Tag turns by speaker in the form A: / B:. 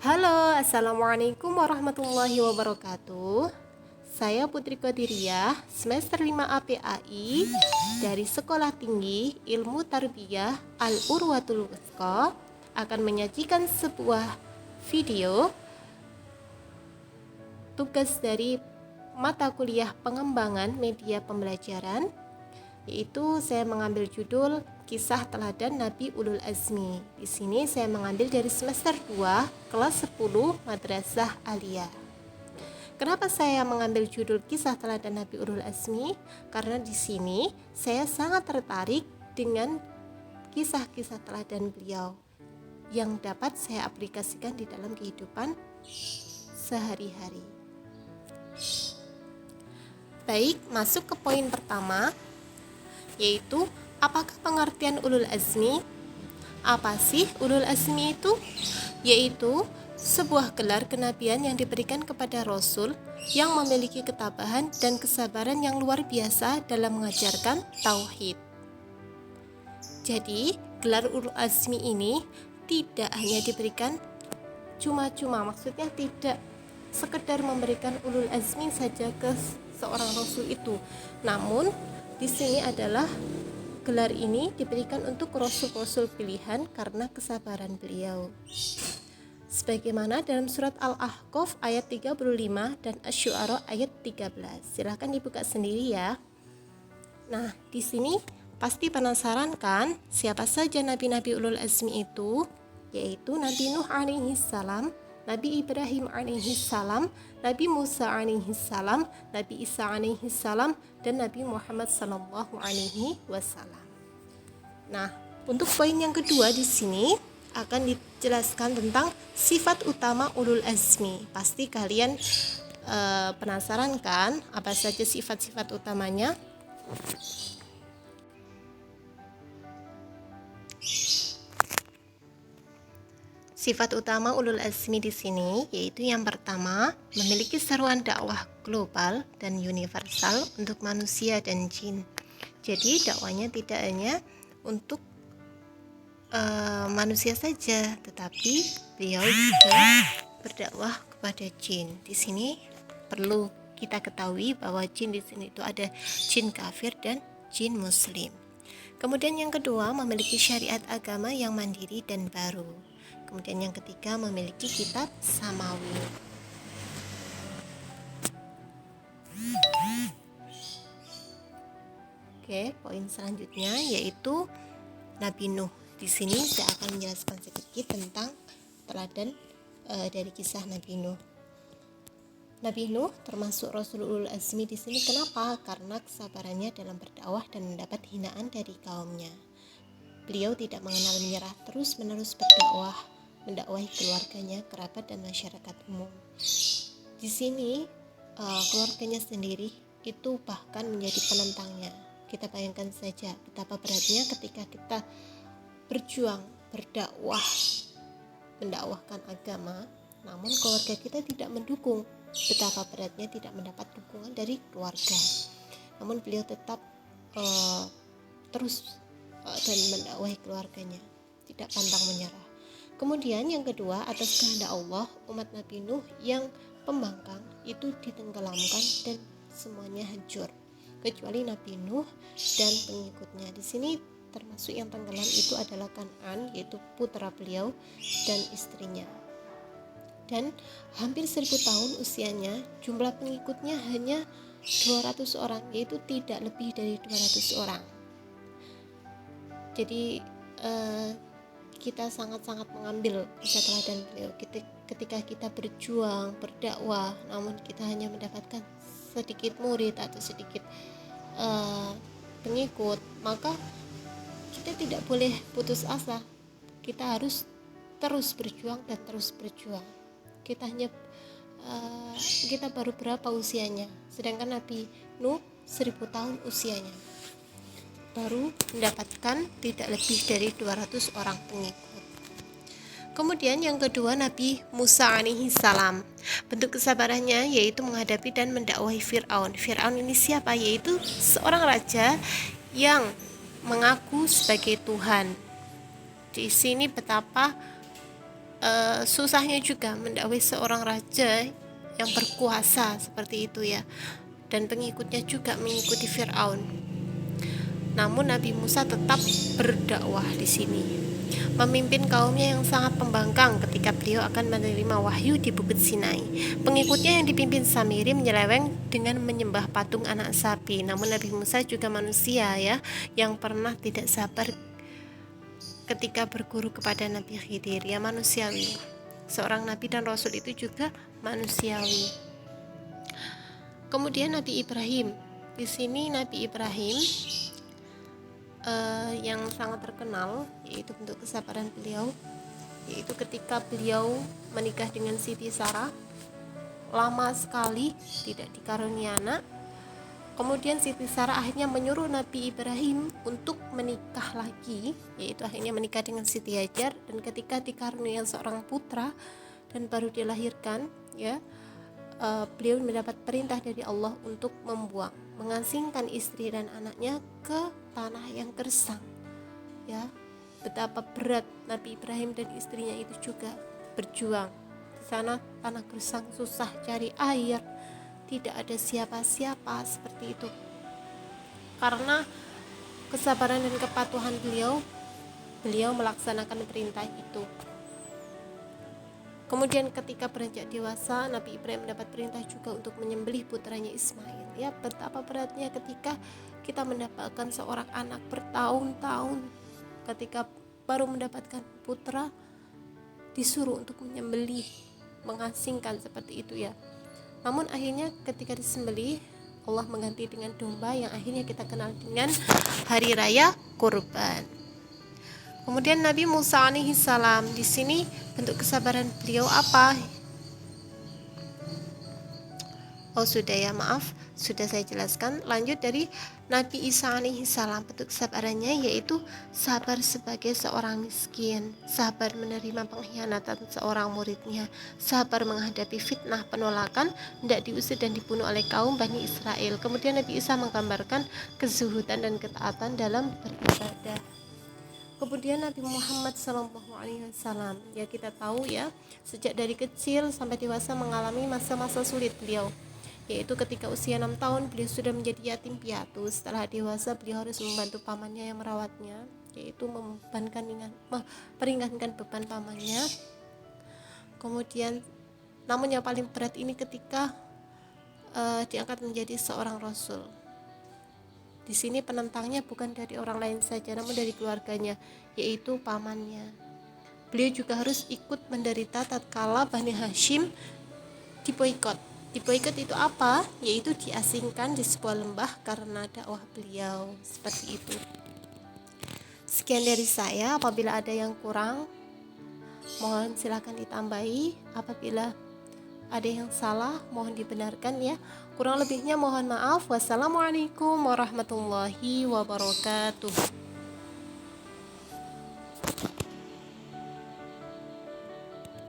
A: Halo, Assalamualaikum warahmatullahi wabarakatuh. Saya Putri Qadiriyah, semester 5 APAI dari Sekolah Tinggi Ilmu Tarbiyah Al-Urwatul Wuthqa akan menyajikan sebuah video tugas dari mata kuliah pengembangan media pembelajaran, yaitu saya mengambil judul Kisah Teladan Nabi Ulul Azmi. Di sini saya mengambil dari semester 2 kelas 10 Madrasah Aliyah. Kenapa saya mengambil judul Kisah Teladan Nabi Ulul Azmi? Karena di sini saya sangat tertarik dengan kisah-kisah teladan beliau yang dapat saya aplikasikan di dalam kehidupan sehari-hari. Baik, masuk ke poin pertama, yaitu apakah pengertian ulul azmi? Apa sih ulul azmi itu? Yaitu sebuah gelar kenabian yang diberikan kepada Rasul yang memiliki ketabahan dan kesabaran yang luar biasa dalam mengajarkan tauhid. Jadi, gelar ulul azmi ini tidak hanya diberikan cuma-cuma, maksudnya tidak sekedar memberikan ulul azmi saja ke seorang Rasul itu. Namun, di sini adalah gelar ini diberikan untuk rasul-rasul pilihan karena kesabaran beliau. Sebagaimana dalam surat Al-Ahqaf ayat 35 dan Asy-Syu'ara ayat 13. Silahkan dibuka sendiri ya. Nah, di sini pasti penasaran kan siapa saja nabi-nabi ulul azmi itu? Yaitu Nabi Nuh alaihi salam, Nabi Ibrahim alaihi salam, Nabi Musa alaihi salam, Nabi Isa alaihi salam, dan Nabi Muhammad sallallahu alaihi wasallam. Nah, untuk poin yang kedua di sini akan dijelaskan tentang sifat utama ulul azmi. Pasti kalian penasaran kan apa saja sifat-sifat utamanya? Sifat utama ulul azmi di sini yaitu yang pertama, memiliki seruan dakwah global dan universal untuk manusia dan jin. Jadi dakwanya tidak hanya untuk manusia saja, tetapi beliau juga berdakwah kepada jin. Di sini perlu kita ketahui bahwa jin di sini itu ada jin kafir dan jin muslim. Kemudian yang kedua, memiliki syariat agama yang mandiri dan baru. Kemudian yang ketiga, memiliki kitab samawi. Oke, poin selanjutnya yaitu Nabi Nuh. Di sini saya akan menjelaskan sedikit tentang teladan dari kisah Nabi Nuh. Nabi Nuh termasuk Rasul ulul azmi di sini. Kenapa? Karena kesabarannya dalam berdakwah dan mendapat hinaan dari kaumnya. Beliau tidak mengenal menyerah, terus-menerus berdakwah, mendakwahi keluarganya, kerabat, dan masyarakat umum. Di sini keluarganya sendiri itu bahkan menjadi penentangnya. Kita bayangkan saja betapa beratnya ketika kita berjuang, berdakwah, mendakwahkan agama, namun keluarga kita tidak mendukung. Betapa beratnya tidak mendapat dukungan dari keluarga. Namun beliau tetap terus dan mendakwahi keluarganya, tidak pantang menyerah. Kemudian yang kedua, atas kehendak Allah, umat Nabi Nuh yang pembangkang itu ditenggelamkan dan semuanya hancur, kecuali Nabi Nuh dan pengikutnya. Di sini termasuk yang tenggelam itu adalah Kan'an, yaitu putra beliau dan istrinya. Dan hampir 1000 tahun usianya, jumlah pengikutnya hanya 200 orang, yaitu tidak lebih dari 200 orang. Jadi kita sangat-sangat mengambil kisah teladan beliau. Ketika kita berjuang, berdakwah, namun kita hanya mendapatkan sedikit murid atau sedikit pengikut, maka kita tidak boleh putus asa. Kita harus terus berjuang dan terus berjuang. Kita baru berapa usianya, sedangkan Nabi Nuh 1000 tahun usianya, baru mendapatkan tidak lebih dari 200 orang pengikut. Kemudian yang kedua, Nabi Musa alaihi salam. Bentuk kesabarannya yaitu menghadapi dan mendakwahi Fir'aun. Fir'aun ini siapa? Yaitu seorang raja yang mengaku sebagai Tuhan. Di sini betapa susahnya juga mendakwai seorang raja yang berkuasa seperti itu ya, dan pengikutnya juga mengikuti Firaun. Namun Nabi Musa tetap berdakwah di sini, memimpin kaumnya yang sangat pembangkang ketika beliau akan menerima wahyu di Bukit Sinai. Pengikutnya yang dipimpin Samiri menyeleweng dengan menyembah patung anak sapi. Namun Nabi Musa juga manusia ya, yang pernah tidak sabar ketika berguru kepada Nabi Khidir, ya manusiawi. Seorang nabi dan rasul itu juga manusiawi. Kemudian Nabi Ibrahim. Di sini Nabi Ibrahim yang sangat terkenal yaitu bentuk kesabaran beliau, yaitu ketika beliau menikah dengan Siti Sarah, lama sekali tidak dikaruniai anak. Kemudian Siti Sarah akhirnya menyuruh Nabi Ibrahim untuk menikah lagi, yaitu akhirnya menikah dengan Siti Hajar, dan ketika dikaruniai seorang putra dan baru dilahirkan ya, beliau mendapat perintah dari Allah untuk mengasingkan istri dan anaknya ke tanah yang gersang ya. Betapa berat Nabi Ibrahim dan istrinya itu juga berjuang di sana, tanah gersang, susah cari air, tidak ada siapa-siapa seperti itu. Karena kesabaran dan kepatuhan beliau melaksanakan perintah itu. Kemudian ketika beranjak dewasa, Nabi Ibrahim mendapat perintah juga untuk menyembelih putranya Ismail. Ya, betapa beratnya ketika kita mendapatkan seorang anak bertahun-tahun, ketika baru mendapatkan putra disuruh untuk menyembelih, mengasingkan seperti itu ya. Namun akhirnya ketika disembelih, Allah mengganti dengan domba yang akhirnya kita kenal dengan hari raya Kurban. Kemudian Nabi Musa alaihi salam, di sini bentuk kesabaran beliau apa? Oh sudah ya, maaf, sudah saya jelaskan. Lanjut dari Nabi Isa alaihi salam, bentuk kesabarannya yaitu sabar sebagai seorang miskin, sabar menerima pengkhianatan seorang muridnya, sabar menghadapi fitnah penolakan, hendak diusir dan dibunuh oleh kaum Bani Israel. Kemudian Nabi Isa menggambarkan kezuhudan dan ketaatan dalam beribadah. Kemudian Nabi Muhammad SAW, ya kita tahu ya, sejak dari kecil sampai dewasa mengalami masa-masa sulit beliau, yaitu ketika usia 6 tahun beliau sudah menjadi yatim piatu. Setelah dewasa beliau harus membantu pamannya yang merawatnya, yaitu meringankan beban pamannya. Kemudian namun yang paling berat ini ketika diangkat menjadi seorang rasul. Di sini penentangnya bukan dari orang lain saja, namun dari keluarganya, yaitu pamannya. Beliau juga harus ikut menderita tatkala Bani Hashim diboikot. Diboikot itu apa? Yaitu diasingkan di sebuah lembah karena dakwah beliau, seperti itu. Sekian dari saya. Apabila ada yang kurang, mohon silakan ditambahi. Apabila ada yang salah, mohon dibenarkan ya. Kurang lebihnya mohon maaf. Wassalamualaikum warahmatullahi wabarakatuh.